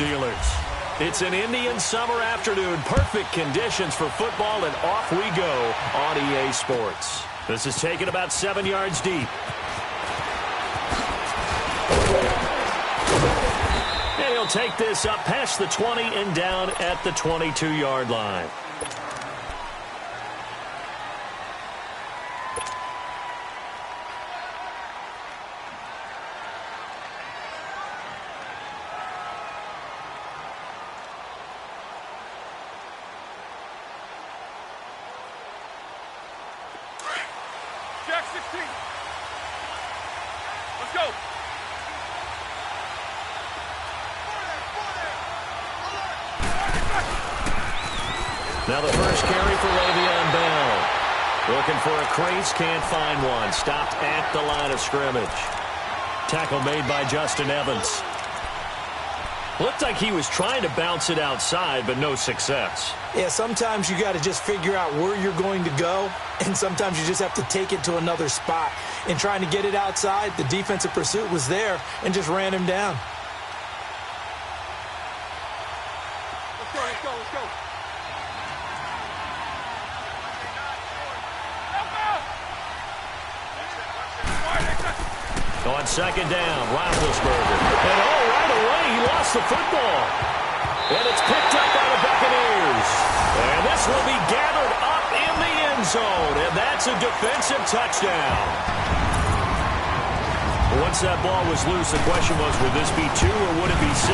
Steelers. It's an Indian summer afternoon. Perfect conditions for football, and off we go on EA Sports. This is taken about 7 yards deep. And he'll take this up past the 20 and down at the 22-yard line. Jack 16. Let's go. Now the first carry for Le'Veon Bell. Looking for a crease, can't find one. Stopped at the line of scrimmage. Tackle made by Justin Evans. Looked like he was trying to bounce it outside, but no success. Yeah, sometimes you got to just figure out where you're going to go, and sometimes you just have to take it to another spot. In trying to get it outside, the defensive pursuit was there and just ran him down. Let's go, let's go, let's go. On second down, Roethlisberger. And right away, he lost the football. And it's picked up by the Buccaneers. And this will be gathered up in the end zone. And that's a defensive touchdown. Once that ball was loose, the question was, would this be 2 or would it be 6?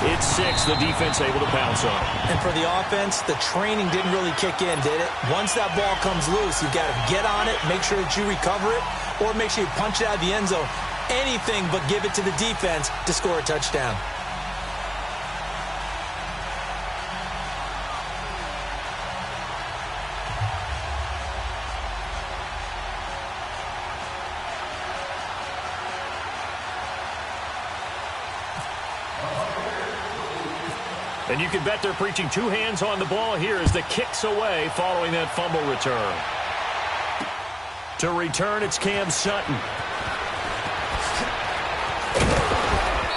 It's 6. The defense able to pounce on it. And for the offense, the training didn't really kick in, did it? Once that ball comes loose, you've got to get on it, make sure that you recover it, or make sure you punch it out of the end zone. Anything but give it to the defense to score a touchdown. And you can bet they're preaching 2 hands on the ball here as the kick's away following that fumble return. To return, it's Cam Sutton.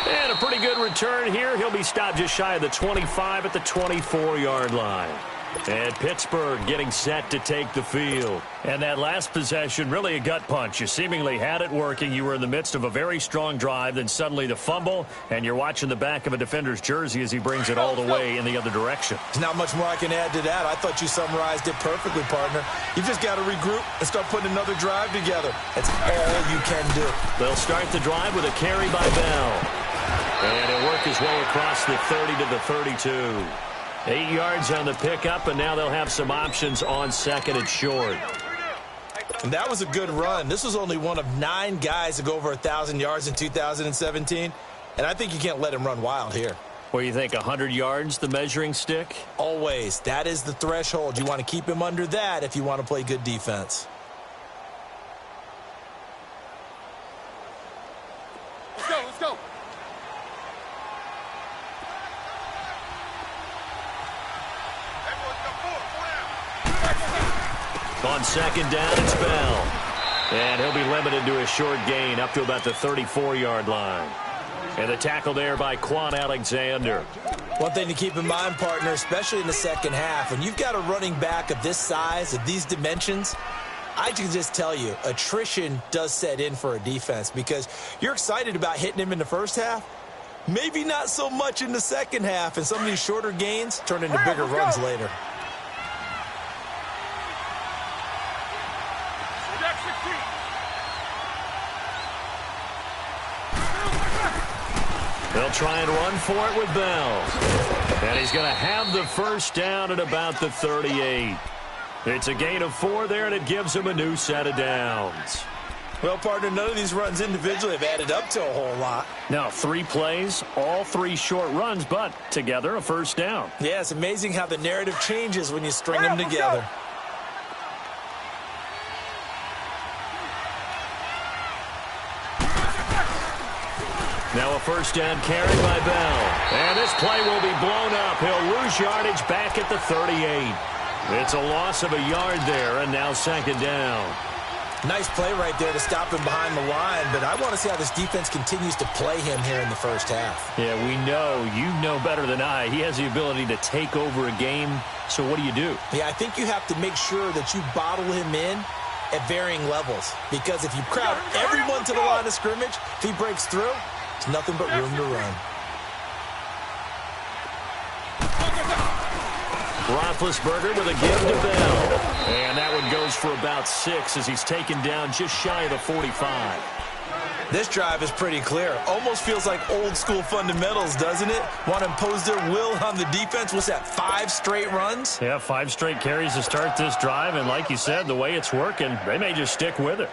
And a pretty good return here. He'll be stopped just shy of the 25 at the 24-yard line. And Pittsburgh getting set to take the field. And that last possession, really a gut punch. You seemingly had it working. You were in the midst of a very strong drive. Then suddenly the fumble, and you're watching the back of a defender's jersey as he brings it all the way in the other direction. There's not much more I can add to that. I thought you summarized it perfectly, partner. You just got to regroup and start putting another drive together. That's all you can do. They'll start the drive with a carry by Bell. And he'll work his way across the 30 to the 32. 8 yards on the pickup, and now they'll have some options on second and short. And that was a good run. This was only one of 9 guys to go over 1,000 yards in 2017, and I think you can't let him run wild here. What do you think, 100 yards, the measuring stick? Always. That is the threshold. You want to keep him under that if you want to play good defense. Let's go, let's go. On second down, it's Bell. And he'll be limited to a short gain up to about the 34-yard line. And the tackle there by Quan Alexander. One thing to keep in mind, partner, especially in the second half, when you've got a running back of this size, of these dimensions, I can just tell you, attrition does set in for a defense because you're excited about hitting him in the first half. Maybe not so much in the second half, and some of these shorter gains turn into bigger runs later. They'll try and run for it with Bell. And he's going to have the first down at about the 38. It's a gain of 4 there, and it gives him a new set of downs. Well, partner, none of these runs individually have added up to a whole lot. Now, 3 plays, all 3 short runs, but together a first down. Yeah, it's amazing how the narrative changes when you string them together. Now a first down carry by Bell. And this play will be blown up. He'll lose yardage back at the 38. It's a loss of a yard there, and now second down. Nice play right there to stop him behind the line, but I want to see how this defense continues to play him here in the first half. Yeah, we know. You know better than I. He has the ability to take over a game, so what do you do? Yeah, I think you have to make sure that you bottle him in at varying levels, because if you crowd everyone to the line of scrimmage, if he breaks through, it's nothing but room to run. Roethlisberger with a give to Bell. And that one goes for about 6 as he's taken down just shy of the 45. This drive is pretty clear. Almost feels like old school fundamentals, doesn't it? Want to impose their will on the defense. What's that, 5 straight runs? Yeah, 5 straight carries to start this drive. And like you said, the way it's working, they may just stick with it.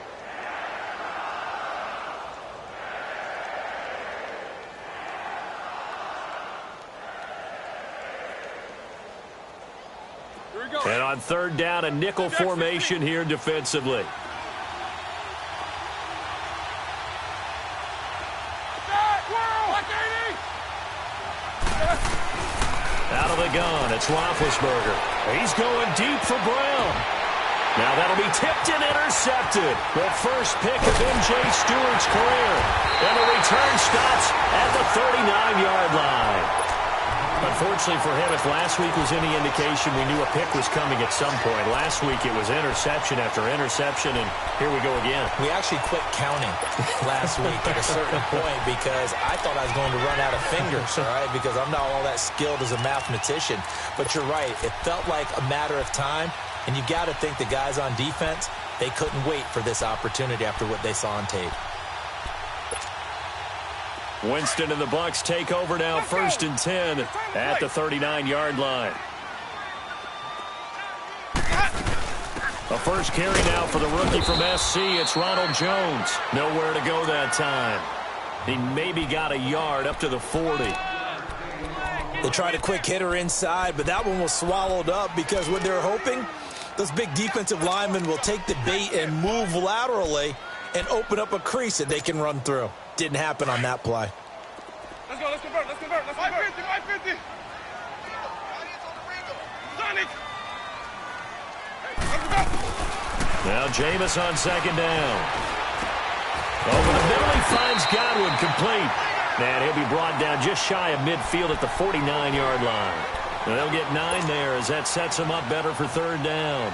And on third down, a nickel formation here defensively. Out of the gun, it's Roethlisberger. He's going deep for Brown. Now that'll be tipped and intercepted. The first pick of M.J. Stewart's career. And the return stops at the 39-yard line. Unfortunately for him, if last week was any indication, we knew a pick was coming at some point. Last week it was interception after interception, and here we go again. We actually quit counting last week at a certain point because I thought I was going to run out of fingers, all right, because I'm not all that skilled as a mathematician. But you're right. It felt like a matter of time, and you got to think the guys on defense, they couldn't wait for this opportunity after what they saw on tape. Winston and the Bucs take over now, 1st and 10 at the 39-yard line. A first carry now for the rookie from SC. It's Ronald Jones. Nowhere to go that time. He maybe got a yard up to the 40. They tried a quick hitter inside, but that one was swallowed up because what they're hoping, those big defensive linemen will take the bait and move laterally and open up a crease that they can run through. Didn't happen on that play. Let's go, let's convert, let's convert, let's convert. 550, 550. Sonic. Let's go. Now Jameis on second down. Over the middle, he finds Godwin complete. And he'll be brought down just shy of midfield at the 49-yard line. And they'll get 9 there as that sets them up better for third down.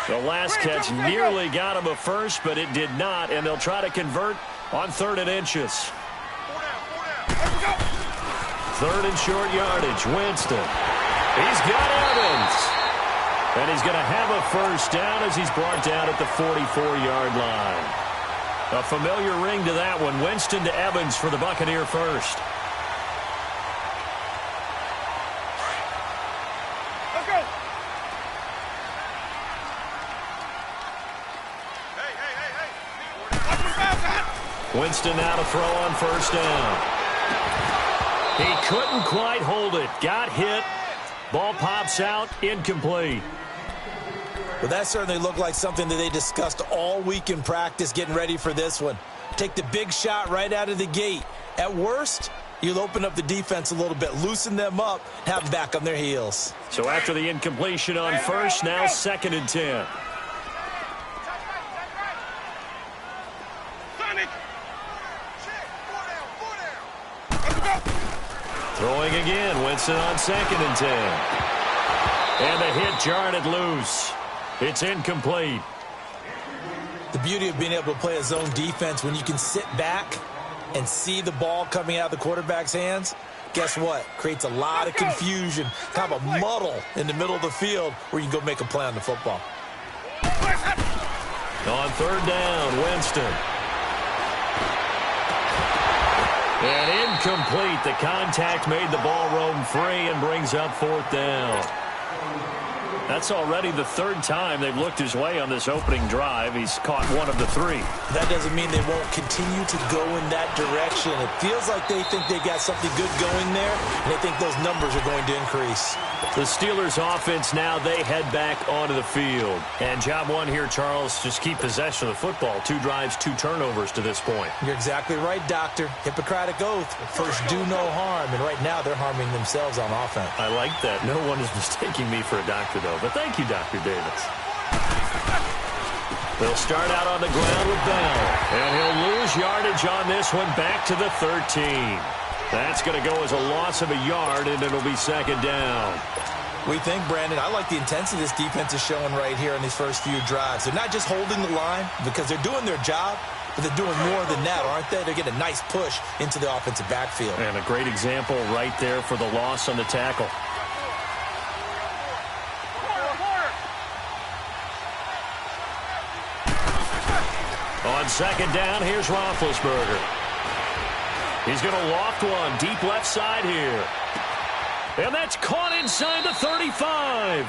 The last catch nearly got him a first, but it did not, and they'll try to convert on 3rd and inches. 3rd and short yardage, Winston. He's got Evans. And he's going to have a first down as he's brought down at the 44-yard line. A familiar ring to that one. Winston to Evans for the Buccaneer first. Winston now to throw on first down. He couldn't quite hold it. Got hit. Ball pops out. Incomplete. Well, that certainly looked like something that they discussed all week in practice getting ready for this one. Take the big shot right out of the gate. At worst, you'll open up the defense a little bit, loosen them up, have them back on their heels. So after the incompletion on first, now 2nd and 10. Throwing again, Winston on 2nd and 10. And the hit jarred it loose. It's incomplete. The beauty of being able to play a zone defense when you can sit back and see the ball coming out of the quarterback's hands, guess what? Creates a lot of confusion, kind of a muddle in the middle of the field where you can go make a play on the football. On 3rd down, Winston. And incomplete. The contact made the ball roam free and brings up 4th down. That's already the third time they've looked his way on this opening drive. He's caught one of the three. That doesn't mean they won't continue to go in that direction. It feels like they think they got something good going there, and they think those numbers are going to increase. The Steelers offense now, they head back onto the field. And job one here, Charles, just keep possession of the football. 2 drives, 2 turnovers to this point. You're exactly right, Doctor. Hippocratic oath. First, do no harm. And right now, they're harming themselves on offense. I like that. No one is mistaking me for a doctor, though. But thank you, Dr. Davis. They'll start out on the ground with Bell. And he'll lose yardage on this one back to the 13. That's going to go as a loss of a yard, and it'll be second down. We think, Brandon, I like the intensity this defense is showing right here in these first few drives. They're not just holding the line because they're doing their job, but they're doing more than that, aren't they? They're getting a nice push into the offensive backfield. And a great example right there for the loss on the tackle. On second down, here's Roethlisberger. He's going to loft one deep left side here. And that's caught inside the 35.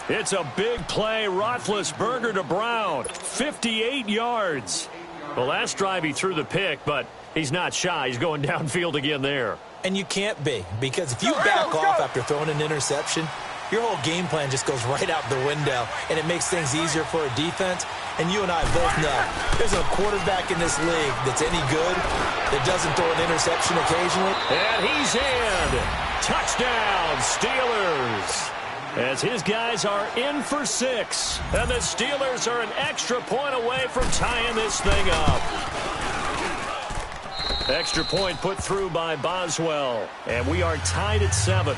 It's a big play. Roethlisberger to Brown. 58 yards. The last drive he threw the pick, but he's not shy. He's going downfield again there. And you can't be, because if you back off after throwing an interception, your whole game plan just goes right out the window, and it makes things easier for a defense. And you and I both know there's a quarterback in this league that's any good that doesn't throw an interception occasionally. And he's in. Touchdown, Steelers. As his guys are in for 6. And the Steelers are an extra point away from tying this thing up. Extra point put through by Boswell. And we are tied at 7.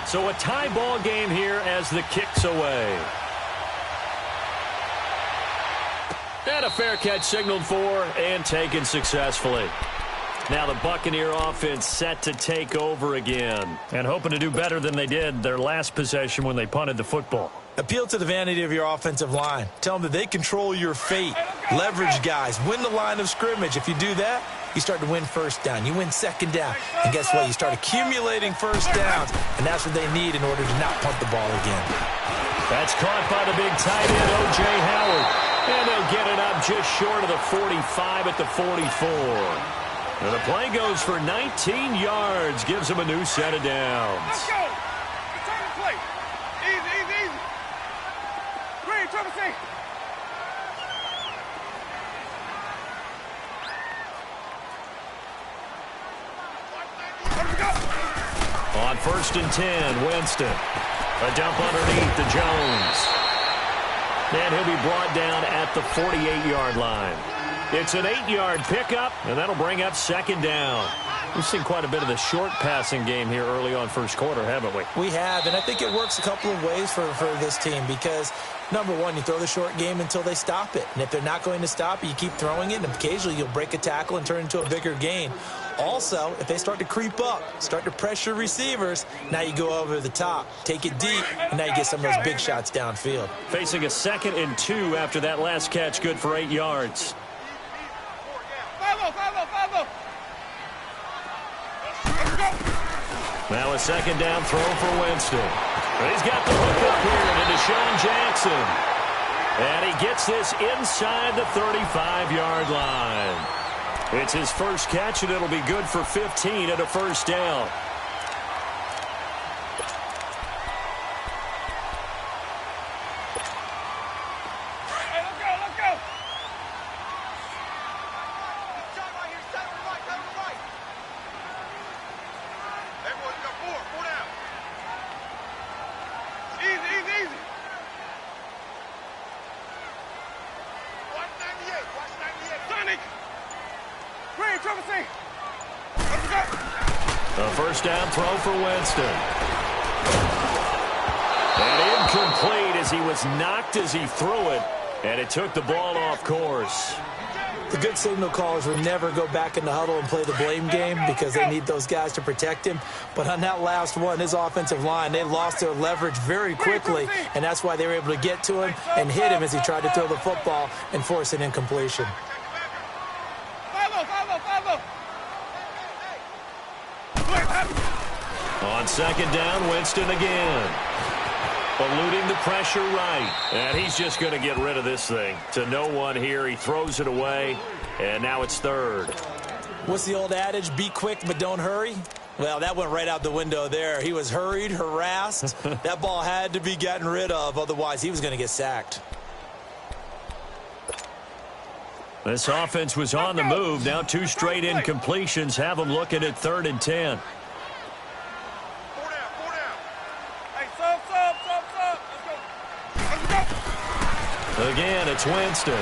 So a tie ball game here as the kick's away. And a fair catch signaled for and taken successfully. Now the Buccaneer offense set to take over again and hoping to do better than they did their last possession when they punted the football. Appeal to the vanity of your offensive line. Tell them that they control your fate. Leverage guys. Win the line of scrimmage. If you do that, you start to win first down. You win second down. And guess what? You start accumulating first downs. And that's what they need in order to not punt the ball again. That's caught by the big tight end, O.J. Howard. And they'll get it up just short of the 45 at the 44. And the play goes for 19 yards. Gives them a new set of downs. Let's go. Return the play. Easy, easy, easy. Green, Trevor, see. On 1st and 10, Winston. A dump underneath to Jones. And he'll be brought down at the 48-yard line. It's an 8-yard pickup, and that'll bring up second down. We've seen quite a bit of the short passing game here early on first quarter, haven't we? We have, and I think it works a couple of ways for this team because, number one, you throw the short game until they stop it. And if they're not going to stop it, you keep throwing it, and occasionally you'll break a tackle and turn it into a bigger gain. Also, if they start to creep up, start to pressure receivers, now you go over the top, take it deep, and now you get some of those big shots downfield. Facing a 2nd and 2 after that last catch, good for 8 yards. Follow. Now a second down throw for Winston. He's got the hook up here to Deshaun Jackson. And he gets this inside the 35-yard line. It's his first catch, and it'll be good for 15 at a first down. Hey, let's go. Hey, boys, you got 4 down. Easy. Watch 98. Sonic. Green, Trevor, see. Let's go. A first down throw for Winston. And incomplete as he was knocked as he threw it, and it took the ball off course. The good signal callers would never go back in the huddle and play the blame game because they need those guys to protect him. But on that last one, his offensive line, they lost their leverage very quickly, and that's why they were able to get to him and hit him as he tried to throw the football and force an incompletion. Follow. On second down, Winston again. Eluding the pressure right. And he's just going to get rid of this thing. To no one here. He throws it away. And now it's third. What's the old adage? Be quick, but don't hurry. Well, that went right out the window there. He was hurried, harassed. That ball had to be gotten rid of. Otherwise, he was going to get sacked. This offense was on the move. Now 2 straight incompletions have them looking at 3rd and 10. Again, it's Winston. And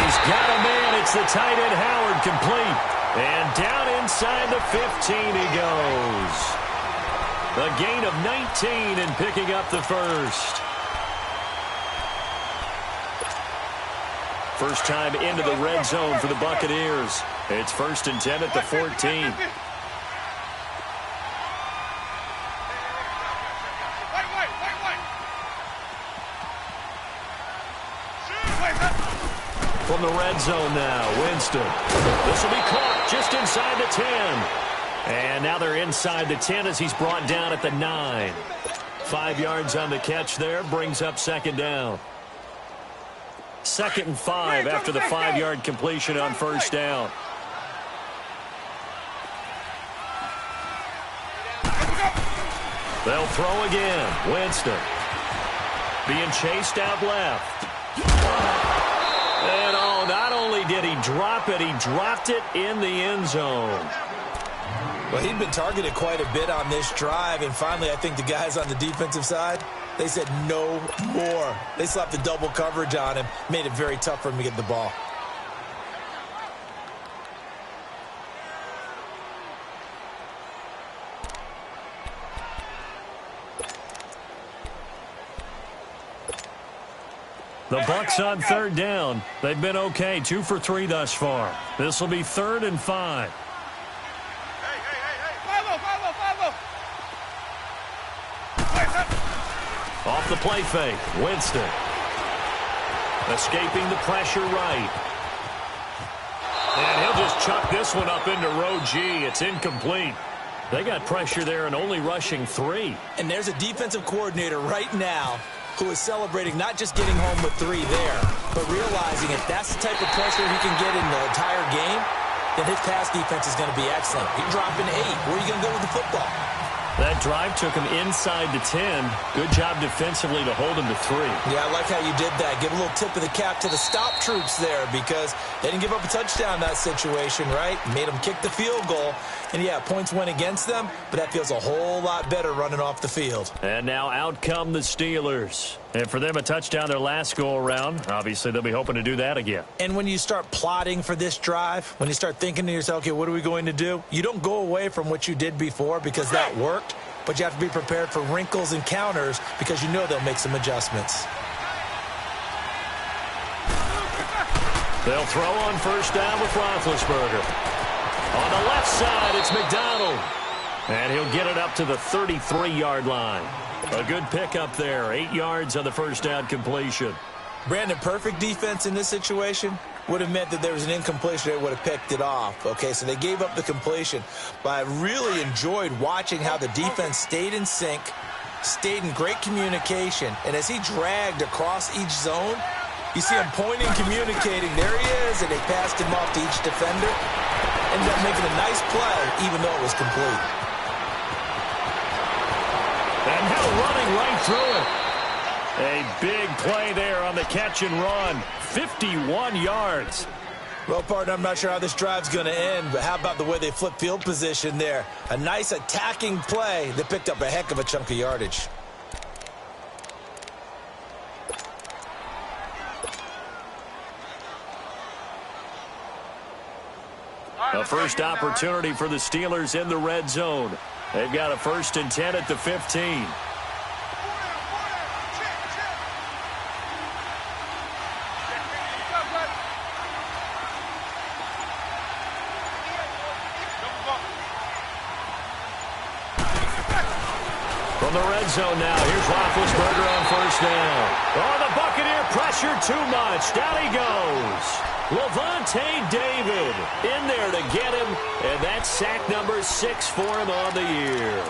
he's got a man. It's the tight end, Howard, complete. And down inside the 15 he goes. A gain of 19 and picking up the first. First time into the red zone for the Buccaneers. It's 1st and 10 at the 14. From the red zone now, Winston. This will be caught just inside the 10. And now they're inside the 10 as he's brought down at the 9. 5 yards on the catch there, brings up second down. 2nd and 5 after the 5-yard completion on first down. They'll throw again. Winston being chased out left. And oh, not only did he drop it, he dropped it in the end zone. Well, he'd been targeted quite a bit on this drive, and finally I think the guys on the defensive side, they said no more. They slapped the double coverage on him, made it very tough for him to get the ball. The Bucs on 3rd down. They've been okay, 2 for 3 thus far. This will be 3rd and 5. Off the play fake, Winston. Escaping the pressure right. And he'll just chuck this one up into row G. It's incomplete. They got pressure there and only rushing 3. And there's a defensive coordinator right now who is celebrating not just getting home with 3 there, but realizing if that's the type of pressure he can get in the entire game, then his pass defense is going to be excellent. He's dropping 8. Where are you going to go with the football? That drive took him inside the 10. Good job defensively to hold him to 3. Yeah, I like how you did that. Give a little tip of the cap to the stop troops there because they didn't give up a touchdown in that situation, right? Made them kick the field goal. And, yeah, points went against them, but that feels a whole lot better running off the field. And now out come the Steelers. And for them, a touchdown their last go-around. Obviously, they'll be hoping to do that again. And when you start plotting for this drive, when you start thinking to yourself, okay, what are we going to do? You don't go away from what you did before because that worked, but you have to be prepared for wrinkles and counters because you know they'll make some adjustments. They'll throw on first down with Roethlisberger. On the left side, it's McDonald. And he'll get it up to the 33-yard line. A good pickup there. 8 yards on the first down completion. Brandon, perfect defense in this situation would have meant that there was an incompletion. They would have picked it off. Okay, so they gave up the completion. But I really enjoyed watching how the defense stayed in sync, stayed in great communication. And as he dragged across each zone, you see him pointing, communicating. There he is, and they passed him off to each defender. Ended up making a nice play, even though it was complete. And now running right through it. A big play there on the catch and run. 51 yards. Well, partner, I'm not sure how this drive's going to end, but how about the way they flip field position there? A nice attacking play that picked up a heck of a chunk of yardage. A first opportunity for the Steelers in the red zone. They've got a 1st and 10 at the 15. From the red zone now, here's Roethlisberger on first down. Oh, the Buccaneer pressure too much. Down he goes. Levante David in there to get him, and that's sack number 6 for him on the year.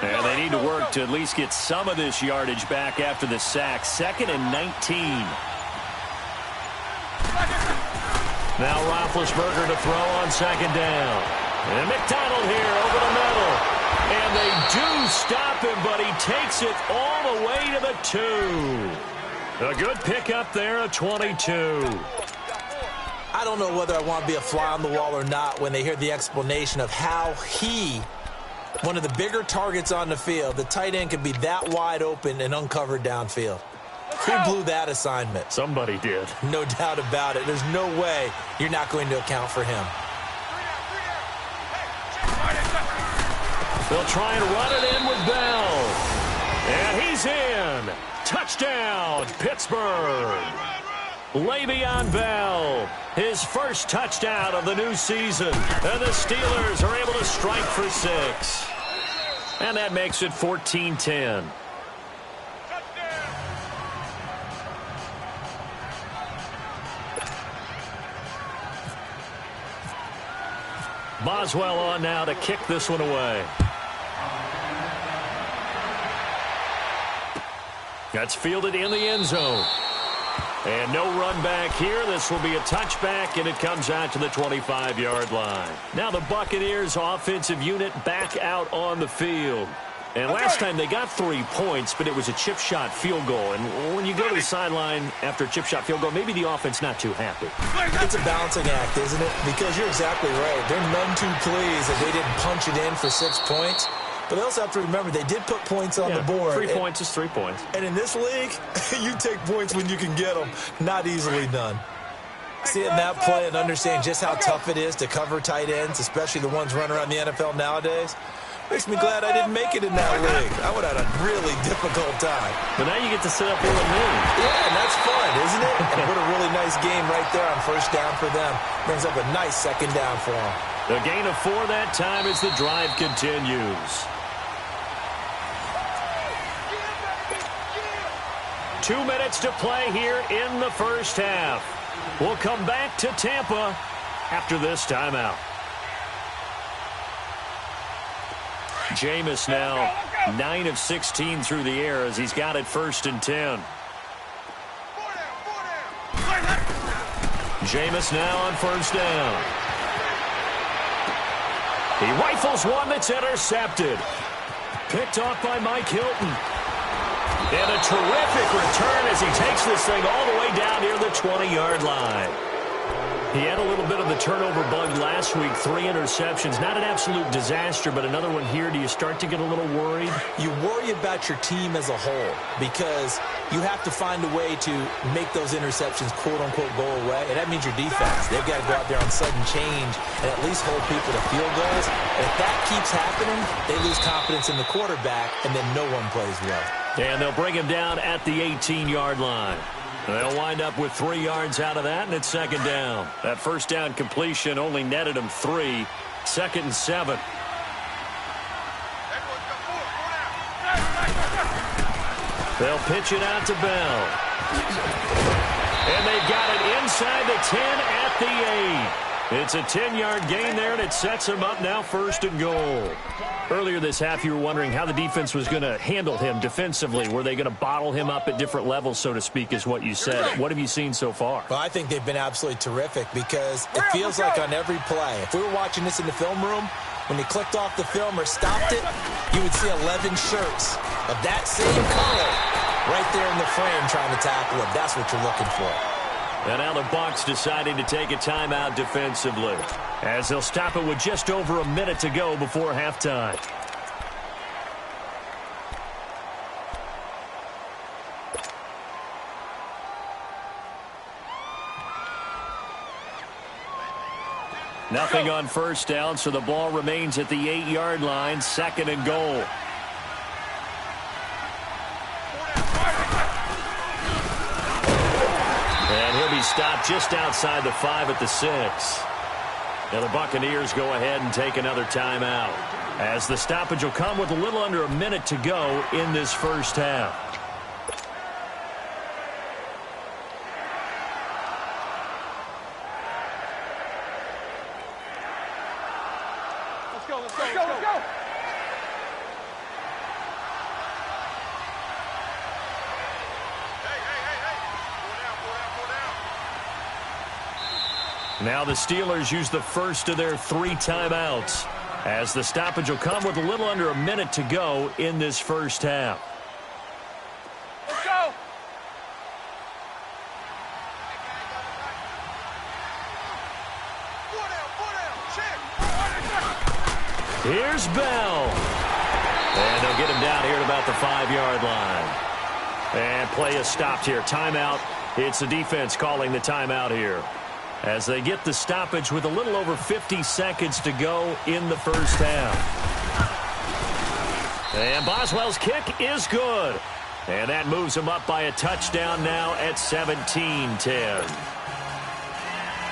And they need to work to at least get some of this yardage back after the sack. 2nd and 19. Now Roethlisberger to throw on 2nd down. And McDonald here over the middle. And they do stop him, but he takes it all the way to the 2. A good pickup there, a 22. I don't know whether I want to be a fly on the wall or not when they hear the explanation of how one of the bigger targets on the field, the tight end could be that wide open and uncovered downfield. Who blew that assignment? Somebody did. No doubt about it. There's no way you're not going to account for him. They'll try and run it in with Bell. And he's in. Touchdown, Pittsburgh. Le'Veon Bell, his first touchdown of the new season. And the Steelers are able to strike for 6. And that makes it 14-10. Boswell on now to kick this one away. That's fielded in the end zone. And no run back here. This will be a touchback, and it comes out to the 25-yard line. Now the Buccaneers offensive unit back out on the field. And last time they got 3 points, but it was a chip shot field goal. And when you go to the sideline after a chip shot field goal, maybe the offense not too happy. It's a balancing act, isn't it? Because you're exactly right. They're none too pleased that they didn't punch it in for 6 points. But they also have to remember they did put points on the board. 3 points is 3 points. And in this league, you take points when you can get them. Not easily done. Seeing that play and understanding just how tough it is to cover tight ends, especially the ones running around the NFL nowadays, makes me glad I didn't make it in that league. I would have had a really difficult time. But now you get to sit up here with me. Yeah, and that's fun, isn't it? And what a really nice game right there on first down for them. Brings up a nice 2nd down for them. The gain of 4 that time as the drive continues. 2 minutes to play here in the first half. We'll come back to Tampa after this timeout. Jameis now 9 of 16 through the air as he's got it 1st and 10. Jameis now on 1st down. He rifles one that's intercepted. Picked off by Mike Hilton. And a terrific return as he takes this thing all the way down near the 20-yard line. He had a little bit of the turnover bug last week, 3 interceptions. Not an absolute disaster, but another one here. Do you start to get a little worried? You worry about your team as a whole because you have to find a way to make those interceptions, quote-unquote, go away. And that means your defense. They've got to go out there on sudden change and at least hold people to field goals. And if that keeps happening, they lose confidence in the quarterback, and then no one plays well. And they'll bring him down at the 18-yard line. They'll wind up with 3 yards out of that, and it's 2nd down. That first down completion only netted him 3. 2nd and 7. They'll pitch it out to Bell. And they've got it inside the 10 at the 8. It's a 10-yard gain there, and it sets him up now 1st and goal. Earlier this half, you were wondering how the defense was going to handle him defensively. Were they going to bottle him up at different levels, so to speak, is what you said. What have you seen so far? Well, I think they've been absolutely terrific because it feels like on every play, if we were watching this in the film room, when they clicked off the film or stopped it, you would see 11 shirts of that same color right there in the frame trying to tackle him. That's what you're looking for. And now the Bucs deciding to take a timeout defensively as they'll stop it with just over a minute to go before halftime. Nothing on first down, so the ball remains at the 8-yard line, 2nd and goal. And he'll be stopped just outside the 5 at the 6. Now the Buccaneers go ahead and take another timeout, as the stoppage will come with a little under a minute to go in this first half. Let's go, let's go, let's go, let's go. Now the Steelers use the first of their 3 timeouts, as the stoppage will come with a little under a minute to go in this first half. Let's go. Here's Bell. And they'll get him down here at about the 5-yard line. And play is stopped here. Timeout. It's the defense calling the timeout here, as they get the stoppage with a little over 50 seconds to go in the first half. And Boswell's kick is good. And that moves them up by a touchdown now at 17-10.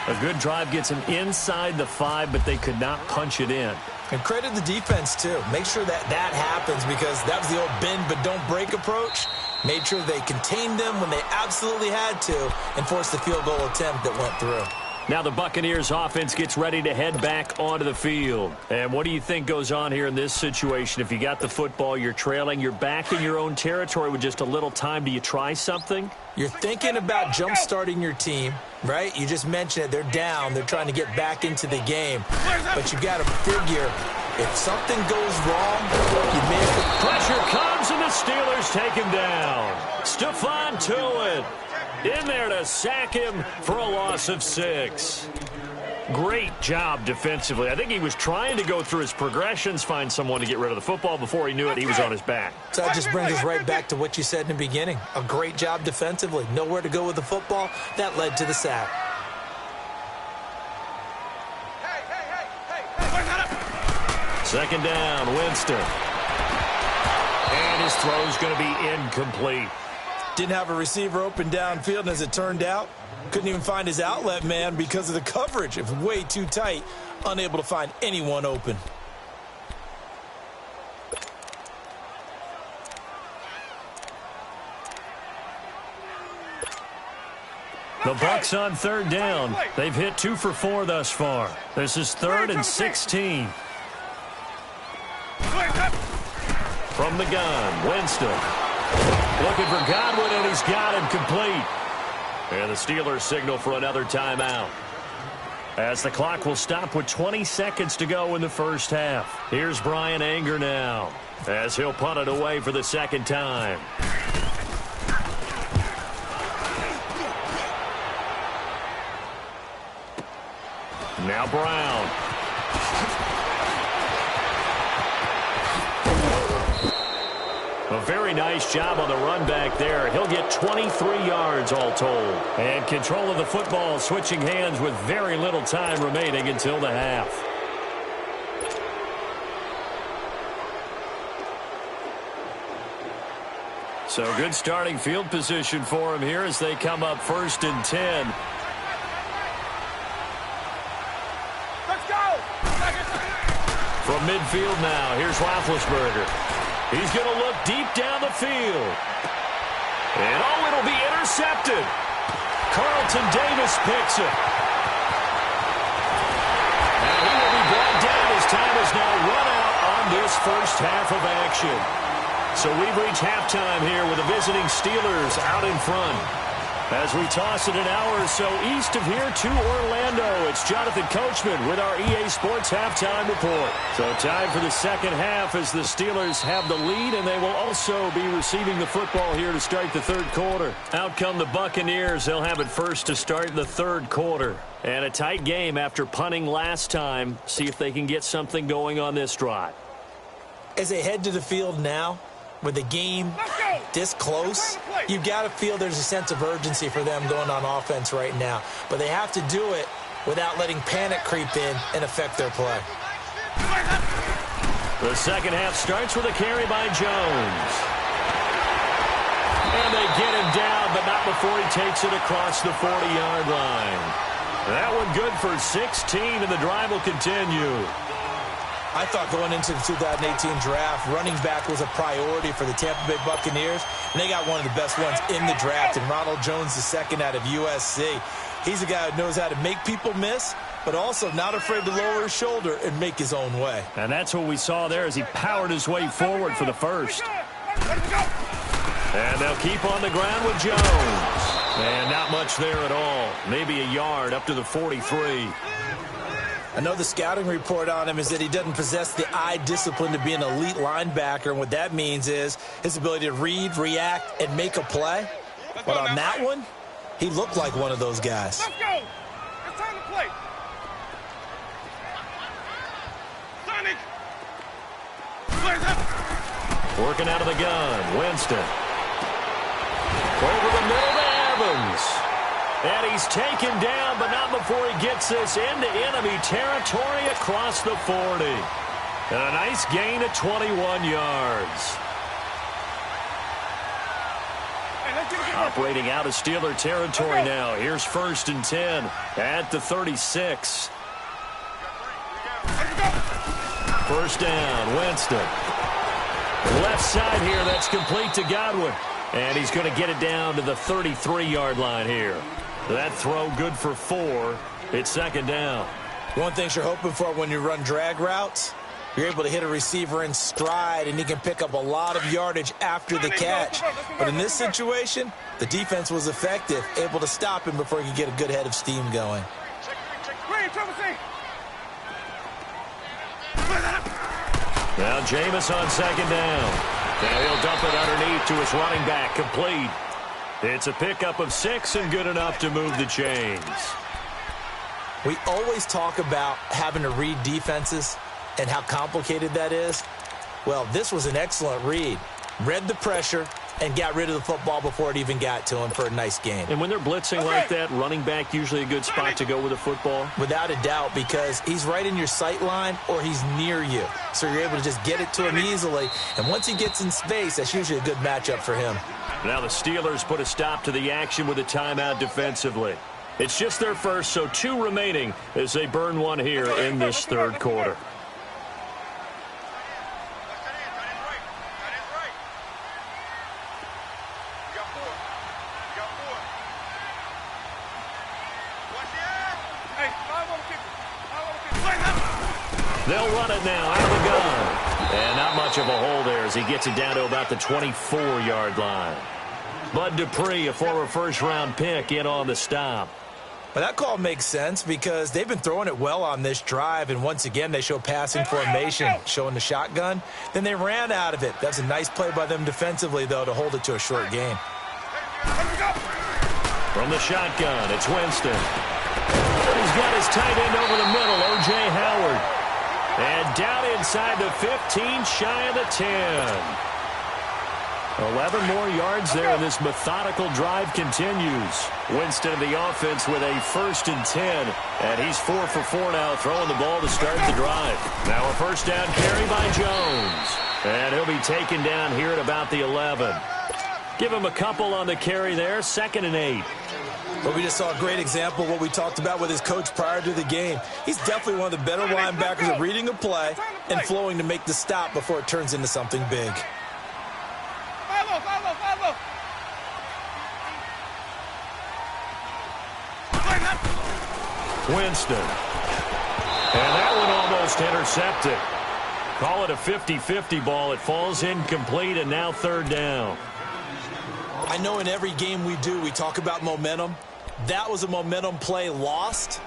A good drive gets them inside the 5, but they could not punch it in. And credit the defense, too. Make sure that happens, because that was the old bend but don't break approach. Made sure they contained them when they absolutely had to and forced the field goal attempt that went through. Now the Buccaneers offense gets ready to head back onto the field. And what do you think goes on here in this situation? If you got the football, you're trailing, you're back in your own territory with just a little time. Do you try something? You're thinking about jump-starting your team, right? You just mentioned it. They're down. They're trying to get back into the game. But you got to figure, if something goes wrong, you miss it. Pressure comes, and the Steelers take him down. Stephon Tuitt in there to sack him for a loss of 6. Great job defensively. I think he was trying to go through his progressions, find someone to get rid of the football. Before he knew it, he was on his back. So that just brings us right back to what you said in the beginning. A great job defensively. Nowhere to go with the football. That led to the sack. Second down, Winston. And his throw's going to be incomplete. Didn't have a receiver open downfield, and as it turned out, couldn't even find his outlet man because of the coverage. It was way too tight, unable to find anyone open. The Bucs on third down. They've hit 2 for 4 thus far. This is 3rd and 16. From the gun, Winston. Looking for Godwin, and he's got him complete. And the Steelers signal for another timeout, as the clock will stop with 20 seconds to go in the first half. Here's Brian Anger now, as he'll punt it away for the second time. Now Brown. A very nice job on the run back there. He'll get 23 yards all told. And control of the football switching hands with very little time remaining until the half. So good starting field position for him here as they come up 1st and 10. Let's go! From midfield now, here's Roethlisberger. He's going to look deep down the field. And it'll be intercepted. Carlton Davis picks it. And he will be brought down as time is now run out on this first half of action. So we've reached halftime here with the visiting Steelers out in front. As we toss it an hour or so east of here to Orlando, it's Jonathan Coachman with our EA Sports Halftime Report. So time for the second half as the Steelers have the lead, and they will also be receiving the football here to start the third quarter. Out come the Buccaneers. They'll have it first to start the third quarter. And a tight game after punting last time. See if they can get something going on this drive. As they head to the field now, with the game this close, you've got to feel there's a sense of urgency for them going on offense right now. But they have to do it without letting panic creep in and affect their play. The second half starts with a carry by Jones. And they get him down, but not before he takes it across the 40-yard line. That one good for 16, and the drive will continue. I thought going into the 2018 draft, running back was a priority for the Tampa Bay Buccaneers, and they got one of the best ones in the draft, and Ronald Jones II out of USC. He's a guy who knows how to make people miss, but also not afraid to lower his shoulder and make his own way. And that's what we saw there as he powered his way forward for the first. And they'll keep on the ground with Jones. And not much there at all. Maybe a yard up to the 43. I know the scouting report on him is that he doesn't possess the eye discipline to be an elite linebacker, and what that means is his ability to read, react, and make a play. But on that one, he looked like one of those guys. Let's go. It's time to play. Sonic. Working out of the gun, Winston. Over the middle to Evans. And he's taken down, but not before he gets this into enemy territory across the 40. And a nice gain of 21 yards. Operating out of Steeler territory now. Here's 1st and 10 at the 36. First down, Winston. Left side here, that's complete to Godwin. And he's going to get it down to the 33-yard line here. That throw good for 4. It's 2nd down. One thing you're hoping for when you run drag routes, you're able to hit a receiver in stride, and he can pick up a lot of yardage after the catch. But in this situation, the defense was effective, able to stop him before he could get a good head of steam going. Now Jameis on 2nd down. Now he'll dump it underneath to his running back, complete. It's a pickup of 6 and good enough to move the chains. We always talk about having to read defenses and how complicated that is. Well, this was an excellent read. Read the pressure and got rid of the football before it even got to him for a nice game. And when they're blitzing like that, running back usually a good spot to go with the football? Without a doubt, because he's right in your sight line or he's near you. So you're able to just get it to him easily. And once he gets in space, that's usually a good matchup for him. Now the Steelers put a stop to the action with a timeout defensively. It's just their first, so 2 remaining as they burn one here in this 3rd quarter. They'll run it now out of the gun. And not much of a hole there as he gets it down to about the 24-yard line. Bud Dupree, a former first-round pick, in on the stop. Well, that call makes sense because they've been throwing it well on this drive, and once again they show passing formation, showing the shotgun. Then they ran out of it. That's a nice play by them defensively, though, to hold it to a short game. From the shotgun, it's Winston. He's got his tight end over the middle, O.J. Howard. And down inside the 15, shy of the 10. 11 more yards there, and this methodical drive continues. Winston of the offense with a 1st and 10, and he's 4 for 4 now, throwing the ball to start the drive. Now a first down carry by Jones, and he'll be taken down here at about the 11. Give him a couple on the carry there, 2nd and 8. But we just saw a great example of what we talked about with his coach prior to the game. He's definitely one of the better linebackers at reading a play and flowing to make the stop before it turns into something big. Winston. And that one almost intercepted. Call it a 50-50 ball. It falls incomplete, and now 3rd down. I know in every game we do, we talk about momentum. That was a momentum play lost.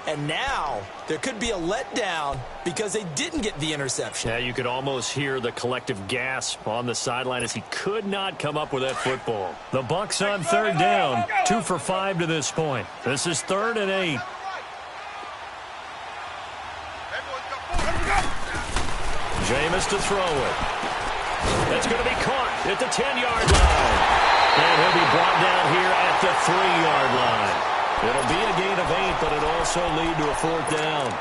And now there could be a letdown because they didn't get the interception. Yeah, you could almost hear the collective gasp on the sideline as he could not come up with that football. The Bucs on 3rd down, 2 for 5 to this point. This is 3rd and 8. Jameis to throw it. That's going to be caught at the 10-yard line. And he'll be brought down here at the 3-yard line. It'll be a gain of 8, but it all also lead to a 4th down.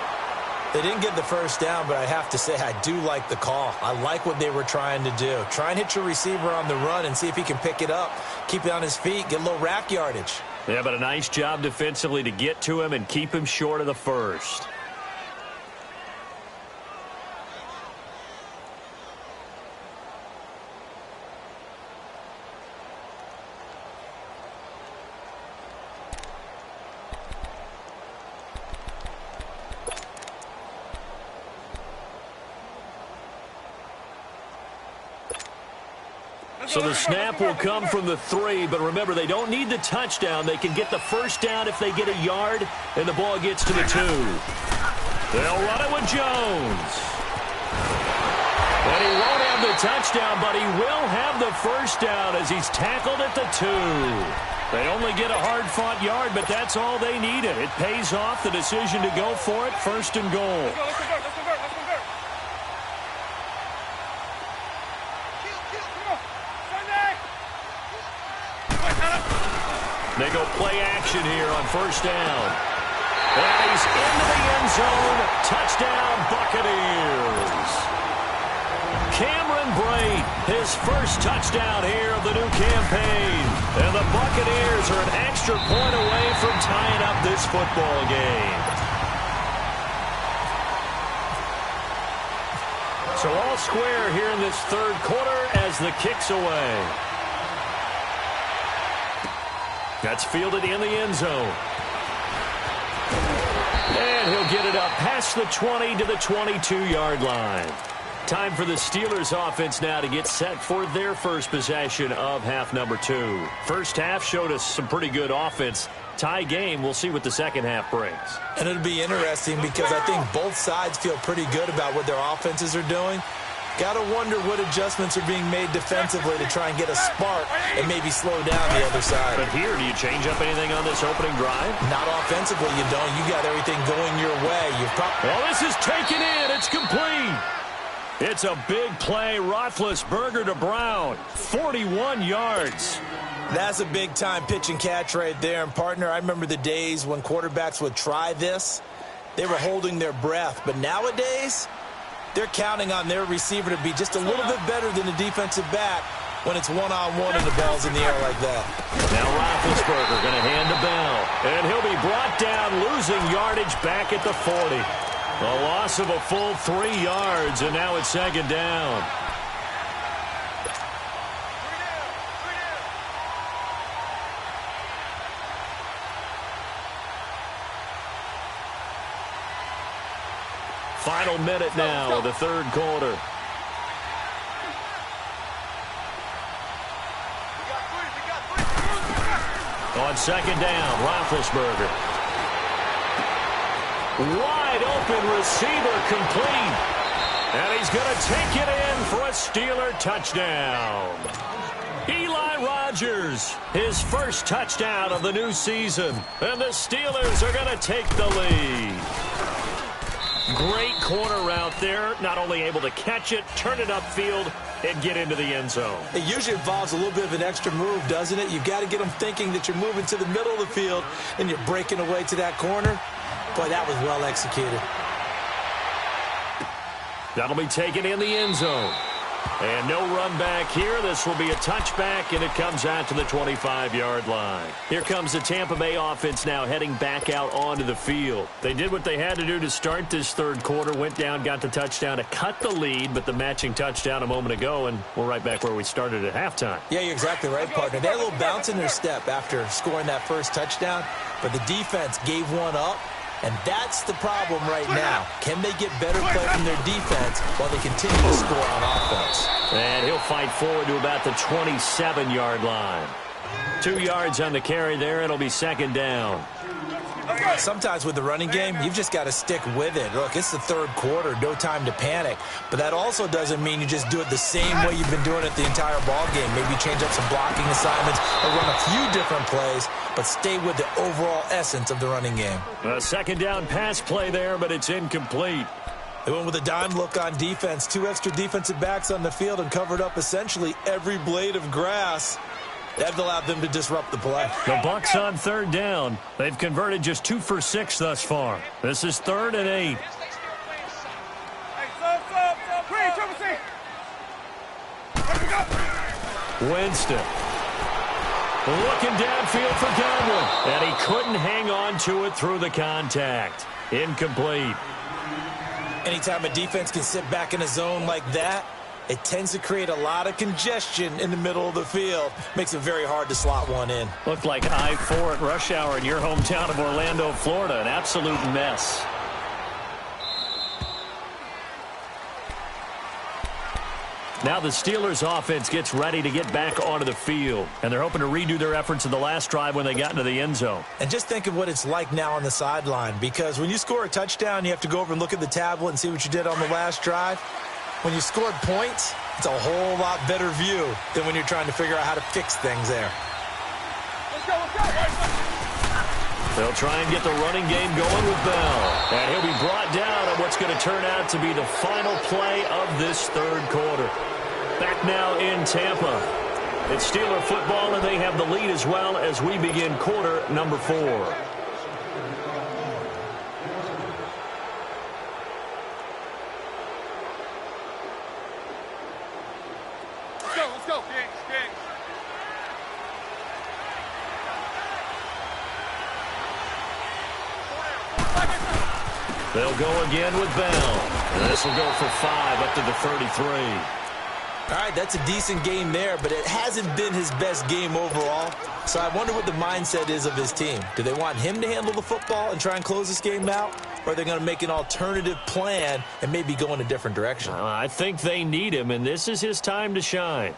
They didn't get the first down, but I have to say I do like the call. I like what they were trying to do. Try and hit your receiver on the run and see if he can pick it up, keep it on his feet, get a little rack yardage. Yeah, but a nice job defensively to get to him and keep him short of the first. So the snap will come from the 3, but remember, they don't need the touchdown. They can get the first down if they get a yard, and the ball gets to the 2. They'll run it with Jones. And he won't have the touchdown, but he will have the first down as he's tackled at the 2. They only get a hard-fought yard, but that's all they needed. It pays off the decision to go for it, 1st and goal. They go play action here on 1st down. And he's into the end zone. Touchdown, Buccaneers. Cameron Brate, his first touchdown here of the new campaign. And the Buccaneers are an extra point away from tying up this football game. So all square here in this 3rd quarter as the kick's away. That's fielded in the end zone. And he'll get it up past the 20 to the 22-yard line. Time for the Steelers offense now to get set for their first possession of half number 2. First half showed us some pretty good offense. Tie game, we'll see what the second half brings. And it'll be interesting because I think both sides feel pretty good about what their offenses are doing. Got to wonder what adjustments are being made defensively to try and get a spark and maybe slow down the other side. But here, do you change up anything on this opening drive? Not offensively, you don't. You got everything going your way. Well, this is taken in. It's complete. It's a big play. Roethlisberger to Brown. 41 yards. That's a big-time pitch and catch right there. And, partner, I remember the days when quarterbacks would try this. They were holding their breath. But nowadays, they're counting on their receiver to be just a little bit better than the defensive back when it's one-on-one and the ball's in the air like that. Now Roethlisberger going to hand to Bell. And he'll be brought down, losing yardage back at the 40. A loss of a full 3 yards, and now it's 2nd down. Final minute now of the 3rd quarter. On 2nd down, Roethlisberger. Wide open receiver complete. And he's going to take it in for a Steeler touchdown. Eli Rogers, his first touchdown of the new season. And the Steelers are going to take the lead. Great corner route there. Not only able to catch it, turn it upfield, and get into the end zone. It usually involves a little bit of an extra move, doesn't it? You've got to get them thinking that you're moving to the middle of the field and you're breaking away to that corner. Boy, that was well executed. That'll be taken in the end zone. And no run back here. This will be a touchback, and it comes out to the 25-yard line. Here comes the Tampa Bay offense now heading back out onto the field. They did what they had to do to start this 3rd quarter, went down, got the touchdown to cut the lead, but the matching touchdown a moment ago, and we're right back where we started at halftime. Yeah, you're exactly right, partner. They had a little bounce in their step after scoring that first touchdown, but the defense gave one up. And that's the problem right now. Can they get better play from their defense while they continue to score on offense? And he'll fight forward to about the 27-yard line. 2 yards on the carry there. It'll be 2nd down. Sometimes with the running game, you've just got to stick with it. Look, it's the 3rd quarter, no time to panic. But that also doesn't mean you just do it the same way you've been doing it the entire ball game. Maybe change up some blocking assignments or run a few different plays, but stay with the overall essence of the running game. A 2nd down pass play there, but it's incomplete. They went with a dime look on defense. 2 extra defensive backs on the field and covered up essentially every blade of grass. That allowed them to disrupt the play. The Bucs on third down. They've converted just 2 for 6 thus far. This is 3rd and 8. Winston looking downfield for Godwin, and he couldn't hang on to it through the contact. Incomplete. Anytime a defense can sit back in a zone like that, it tends to create a lot of congestion in the middle of the field. Makes it very hard to slot one in. Looked like I-4 at rush hour in your hometown of Orlando, Florida. An absolute mess. Now the Steelers offense gets ready to get back onto the field, and they're hoping to redo their efforts in the last drive when they got into the end zone. And just think of what it's like now on the sideline, because when you score a touchdown, you have to go over and look at the tablet and see what you did on the last drive. When you scored points, it's a whole lot better view than when you're trying to figure out how to fix things there. Let's go, let's go. They'll try and get the running game going with Bell. And he'll be brought down on what's going to turn out to be the final play of this third quarter. Back now in Tampa. It's Steeler football, and they have the lead as well as we begin quarter number 4. Let's go, Kings. They'll go again with Bell. This will go for 5 up to the 33. All right, that's a decent game there, but it hasn't been his best game overall. So I wonder what the mindset is of his team. Do they want him to handle the football and try and close this game out? Or are they going to make an alternative plan and maybe go in a different direction? I think they need him, and this is his time to shine.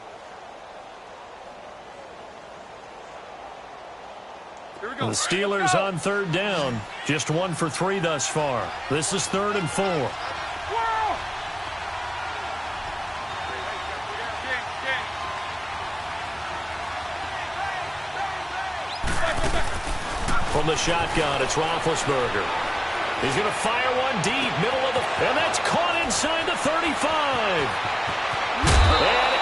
Here we go. The Steelers on third down. Just 1 for 3 thus far. This is 3rd and 4. From the shotgun, it's Roethlisberger. He's going to fire one deep, middle of the... And that's caught inside the 35. And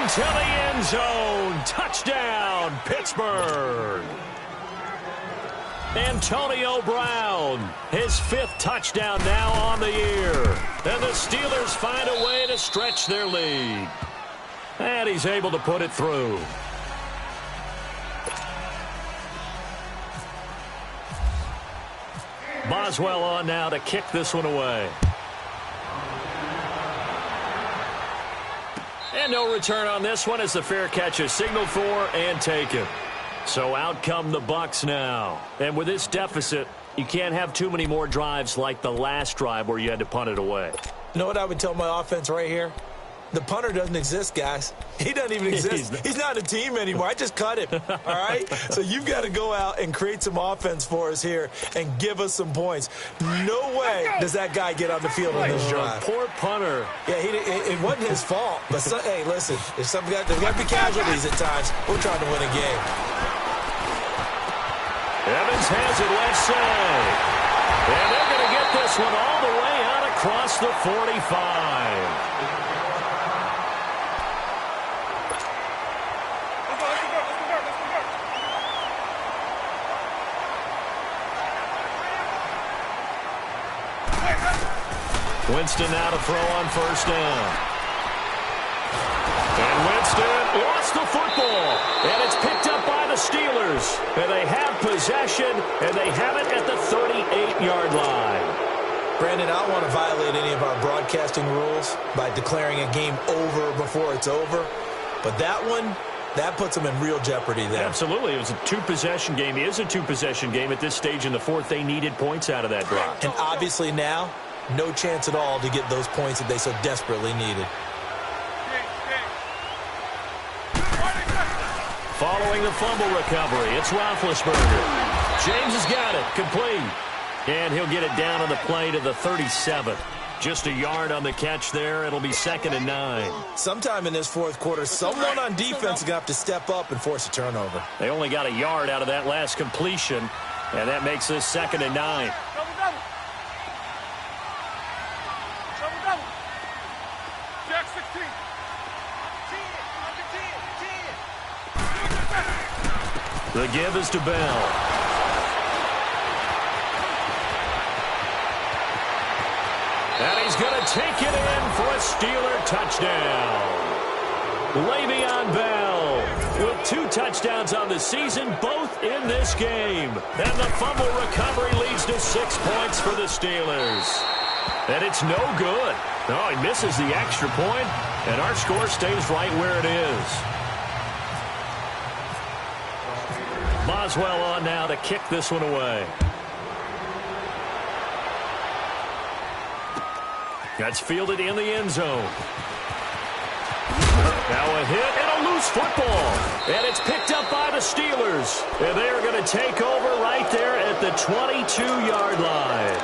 into the end zone. Touchdown, Pittsburgh. Antonio Brown, his 5th touchdown now on the year. And the Steelers find a way to stretch their lead. And he's able to put it through. Boswell on now to kick this one away. And no return on this one as the fair catch is signaled for and taken. So out come the Bucs now. And with this deficit, you can't have too many more drives like the last drive where you had to punt it away. You know what I would tell my offense right here? The punter doesn't exist, guys. He doesn't even exist. He's not a team anymore. I just cut him, all right? So you've got to go out and create some offense for us here and give us some points. No way does that guy get on the field on this drive. Poor punter. Yeah, it wasn't his fault. But, hey, listen, there's got to be casualties at times. We're trying to win a game. Evans has it left side. And they're going to get this one all the way out across the 45. Winston now to throw on first down. And Winston lost the football. And it's picked up by the Steelers. And they have possession, and they have it at the 38-yard line. Brandon, I don't want to violate any of our broadcasting rules by declaring a game over before it's over. But that one, that puts them in real jeopardy there. Absolutely. It was a 2-possession game. It is a 2-possession game at this stage in the fourth. They needed points out of that drive. And obviously now, no chance at all to get those points that they so desperately needed. Following the fumble recovery, it's Roethlisberger. James has got it, complete. And he'll get it down on the play to the 37. Just a yard on the catch there. It'll be 2nd and 9. Sometime in this fourth quarter, someone on defense is going to have to step up and force a turnover. They only got a yard out of that last completion, and that makes this 2nd and 9. The give is to Bell. And he's going to take it in for a Steeler touchdown. Le'Veon Bell with 2 touchdowns on the season, both in this game. And the fumble recovery leads to 6 points for the Steelers. And it's no good. No, he misses the extra point, and our score stays right where it is. Boswell on now to kick this one away. That's fielded in the end zone. Now a hit and a loose football. And it's picked up by the Steelers. And they are going to take over right there at the 22-yard line.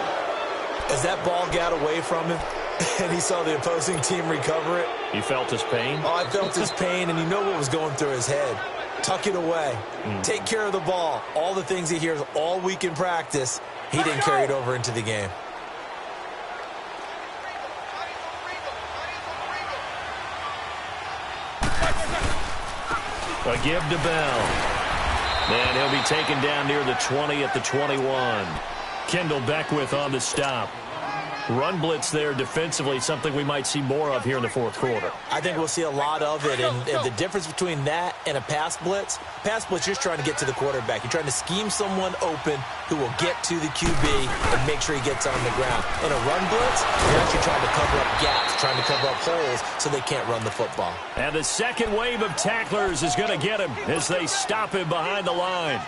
As that ball got away from him and he saw the opposing team recover it. You felt his pain? Oh, I felt his pain, and you know what was going through his head. Tuck it away. Take care of the ball. All the things he hears all week in practice, he didn't carry it over into the game. A give to Bell. And he'll be taken down near the 20 at the 21. Kendall Beckwith on the stop. Run blitz there defensively, something we might see more of here in the fourth quarter. I think we'll see a lot of it, and the difference between that and a pass blitz, you're just trying to get to the quarterback. You're trying to scheme someone open who will get to the QB and make sure he gets on the ground. In a run blitz, you're actually trying to cover up gaps, trying to cover up holes so they can't run the football. And the second wave of tacklers is going to get him as they stop him behind the line.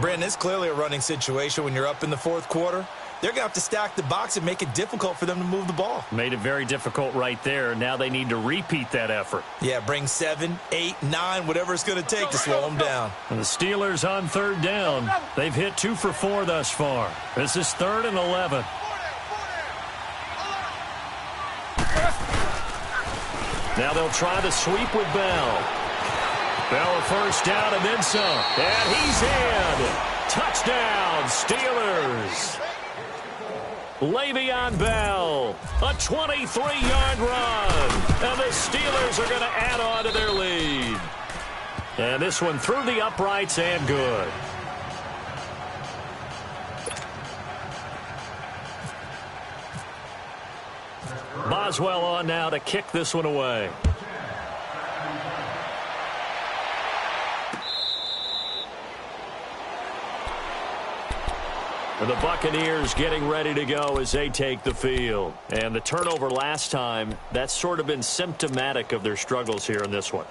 Brandon, it's clearly a running situation when you're up in the fourth quarter. They're going to have to stack the box and make it difficult for them to move the ball. Made it very difficult right there. Now they need to repeat that effort. Yeah, bring 7, 8, 9, whatever it's going to take to slow them down. And the Steelers on third down. They've hit 2 for 4 thus far. This is 3rd and 11. Now they'll try to sweep with Bell. Bell a first down and then some. And he's in. Touchdown, Steelers. Le'Veon Bell, a 23-yard run. And the Steelers are going to add on to their lead. And this one through the uprights and good. Boswell on now to kick this one away. And the Buccaneers getting ready to go as they take the field. And the turnover last time, that's sort of been symptomatic of their struggles here in this one.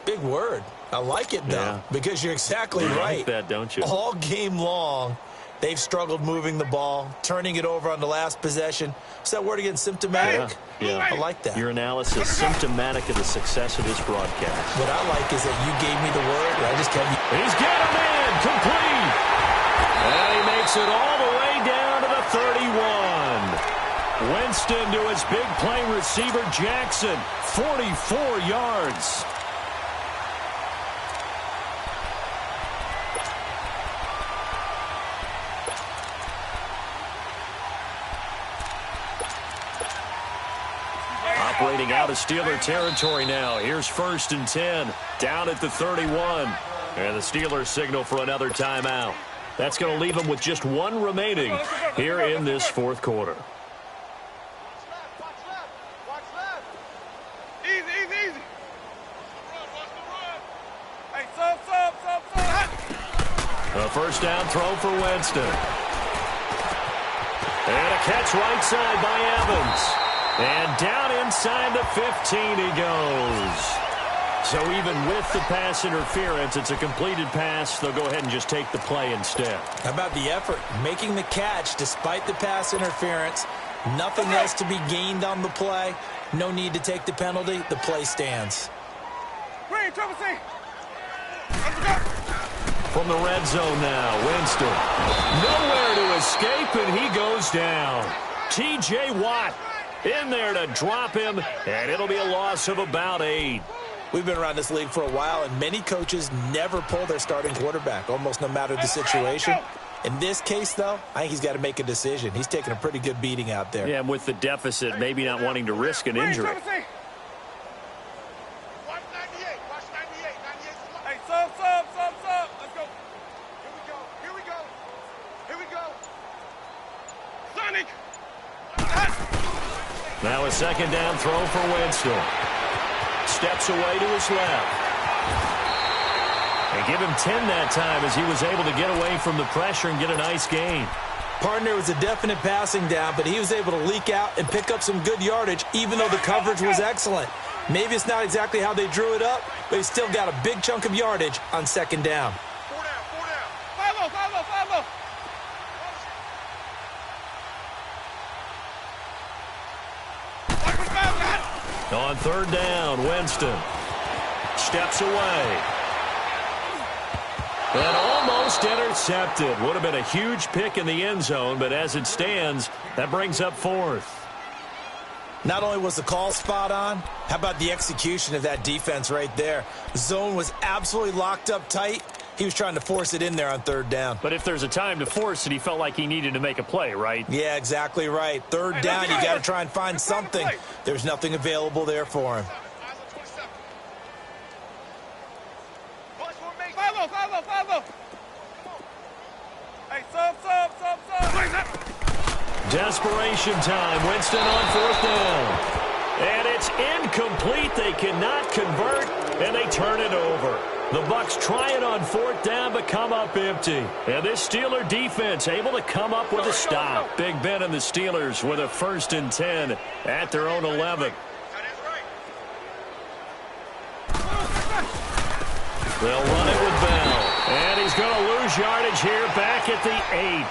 Big word. I like it, though, because you're exactly right. You like that, don't you? All game long, they've struggled moving the ball, turning it over on the last possession. What's that word again? Symptomatic? Yeah. I like that. Your analysis, symptomatic of the success of this broadcast. What I like is that you gave me the word, and I just kept you. He's got him in, complete. And he makes it all the way down to the 31. Winston to his big play receiver, Jackson, 44 yards. Operating out of Steeler territory now. Here's 1st and 10, down at the 31. And the Steelers signal for another timeout. That's going to leave them with just 1 remaining here in this fourth quarter. Watch left. Easy. Watch the run. Hey, sub. A first down throw for Winston. And a catch right side by Evans. And down inside the 15 he goes. So even with the pass interference, it's a completed pass. They'll go ahead and just take the play instead. How about the effort? Making the catch despite the pass interference. Nothing else to be gained on the play. No need to take the penalty. The play stands. Green, trouble C. Let's go. From the red zone now, Winston. Nowhere to escape, and he goes down. T.J. Watt in there to drop him, and it'll be a loss of about 8. We've been around this league for a while, and many coaches never pull their starting quarterback, almost no matter the situation. In this case, though, I think he's got to make a decision. He's taking a pretty good beating out there. Yeah, with the deficit, maybe not wanting to risk an injury. Watch 98. Hey, sub. Let's go. Panic. Now a second down throw for Winston. Steps away to his left. They give him 10 that time as he was able to get away from the pressure and get a nice gain. Partner, was a definite passing down, but he was able to leak out and pick up some good yardage, even though the coverage was excellent. Maybe it's not exactly how they drew it up, but he still got a big chunk of yardage on second down. 4 down, 4 down. 5-0, 5-0, 5-0. On third down, Winston steps away. And almost intercepted. Would have been a huge pick in the end zone, but as it stands, that brings up fourth. Not only was the call spot on, how about the execution of that defense right there? The zone was absolutely locked up tight. He was trying to force it in there on third down. But if there's a time to force it, he felt like he needed to make a play, right? Yeah, exactly right. Third down, you got to try and find something. There's nothing available there for him. 5-0, 5-0, 5-0. Hey, sub. Desperation time. Winston on fourth down. And it's incomplete. They cannot convert, and they turn it over. The Bucs try it on fourth down, but come up empty. And this Steeler defense able to come up with a stop. Big Ben and the Steelers with a 1st and 10 at their own 11. They'll run it with Bell. And he's going to lose yardage here back at the 8.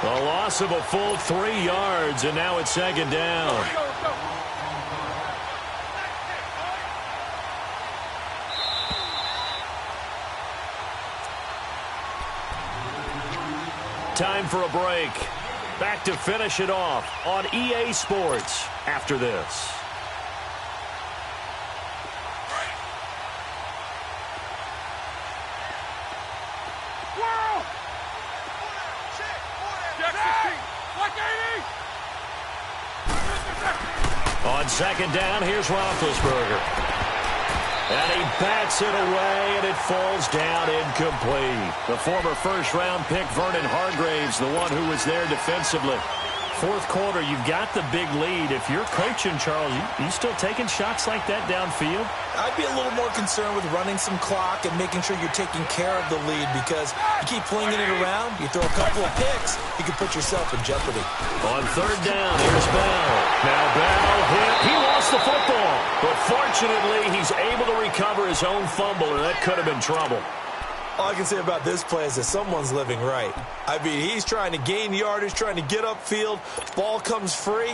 A loss of a full 3 yards, and now it's second down. Time for a break. Back to finish it off on EA Sports after this. On second down, here's Roethlisberger. And he bats it away, and it falls down incomplete. The former first-round pick, Vernon Hargraves, the one who was there defensively. Fourth quarter, you've got the big lead. If you're coaching, Charles, you still taking shots like that downfield? I'd be a little more concerned with running some clock and making sure you're taking care of the lead, because you keep flinging it around, you throw a couple of picks, you can put yourself in jeopardy. On third down, here's Bell. Now Bell hit. He lost the football, but fortunately, he's able to recover his own fumble, and that could have been trouble. All I can say about this play is that someone's living right. I mean, he's trying to gain yardage, trying to get upfield. Ball comes free.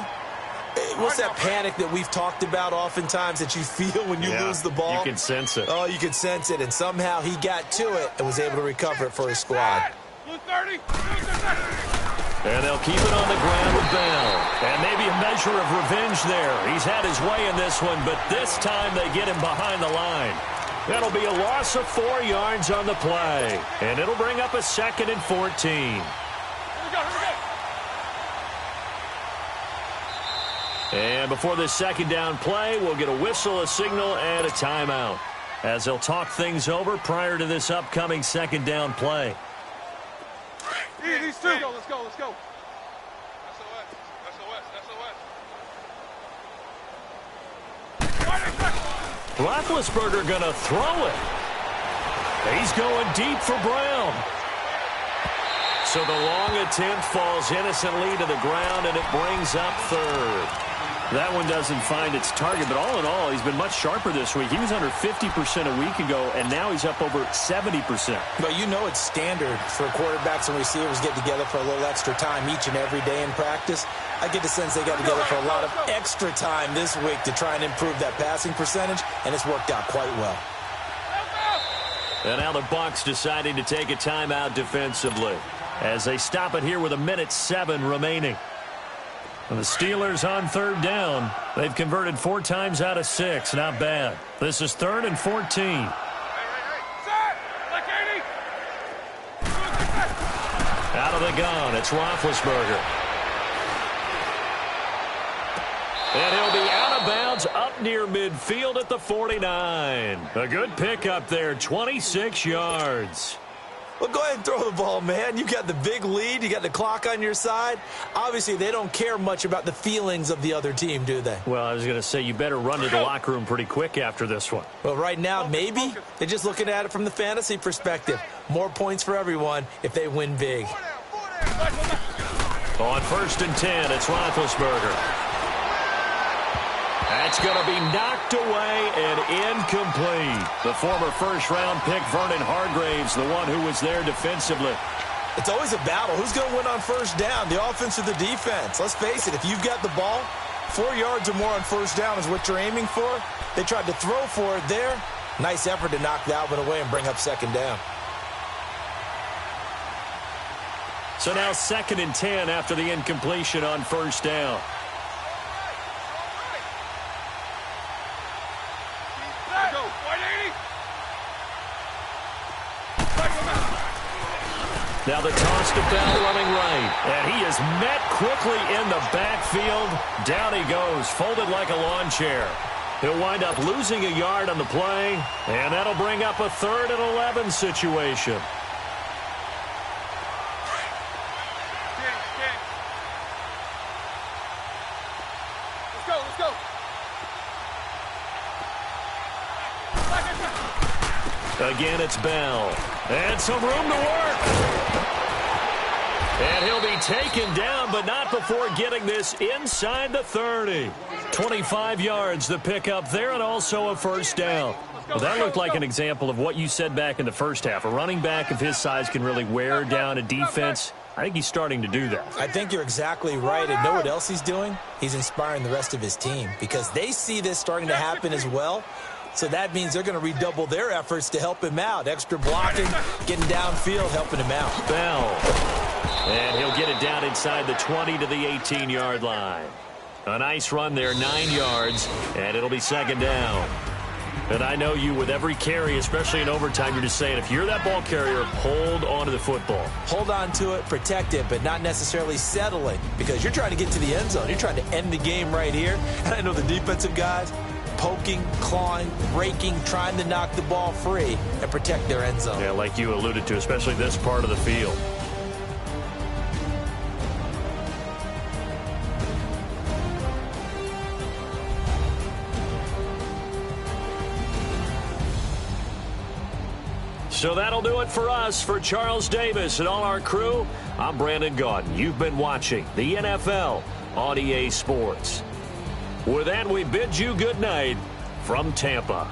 What's that panic that we've talked about oftentimes that you feel when you lose the ball? You can sense it. Oh, you can sense it, and somehow he got to it and was able to recover it for his squad. And they'll keep it on the ground with Bell. And maybe a measure of revenge there. He's had his way in this one, but this time they get him behind the line. That'll be a loss of 4 yards on the play. And it'll bring up a 2nd and 14. And before this second down play, we'll get a whistle, a signal, and a timeout, as they'll talk things over prior to this upcoming second down play. These two. Let's go. Roethlisberger going to throw it. He's going deep for Brown. So the long attempt falls innocently to the ground, and it brings up third. That one doesn't find its target, but all in all, he's been much sharper this week. He was under 50% a week ago, and now he's up over 70%. But you know it's standard for quarterbacks and receivers get together for a little extra time each and every day in practice. I get the sense they got together for a lot of extra time this week to try and improve that passing percentage, and it's worked out quite well. And now the Bucs deciding to take a timeout defensively as they stop it here with 1:07 remaining. And the Steelers on third down. They've converted 4 times out of 6. Not bad. This is 3rd and 14. Out of the gun, it's Roethlisberger. And he'll be out of bounds up near midfield at the 49. A good pickup there, 26 yards. Well, go ahead and throw the ball, man. You got the big lead. You got the clock on your side. Obviously, they don't care much about the feelings of the other team, do they? Well, I was going to say, you better run to the locker room pretty quick after this one. Well, right now, maybe. They're just looking at it from the fantasy perspective. More points for everyone if they win big. On 1st and 10, it's Roethlisberger. That's going to be knocked away and incomplete. The former first-round pick, Vernon Hargraves, the one who was there defensively. It's always a battle. Who's going to win on first down, the offense or the defense? Let's face it, if you've got the ball, 4 yards or more on first down is what you're aiming for. They tried to throw for it there. Nice effort to knock that one away and bring up second down. So now 2nd and 10 after the incompletion on first down. Now the toss to Bell running right. And he is met quickly in the backfield. Down he goes, folded like a lawn chair. He'll wind up losing a yard on the play, and that'll bring up a 3rd and 11 situation. Let's go. Again, it's Bell. And some room to work. And he'll be taken down, but not before getting this inside the 30. 25 yards the pickup there, and also a first down. Well, that looked like an example of what you said back in the first half. A running back of his size can really wear down a defense. I think he's starting to do that. I think you're exactly right. And know what else he's doing? He's inspiring the rest of his team because they see this starting to happen as well. So that means they're going to redouble their efforts to help him out. Extra blocking, getting downfield, helping him out. Bell. And he'll get it down inside the 20 to the 18-yard line. A nice run there, 9 yards, and it'll be second down. And I know you, with every carry, especially in overtime, you're just saying, if you're that ball carrier, hold on to the football. Hold on to it, protect it, but not necessarily settling because you're trying to get to the end zone. You're trying to end the game right here. And I know the defensive guys poking, clawing, breaking, trying to knock the ball free and protect their end zone. Yeah, like you alluded to, especially this part of the field. So that'll do it for us. For Charles Davis and all our crew, I'm Brandon Gaudin. You've been watching the NFL on EA Sports. With that, we bid you good night from Tampa.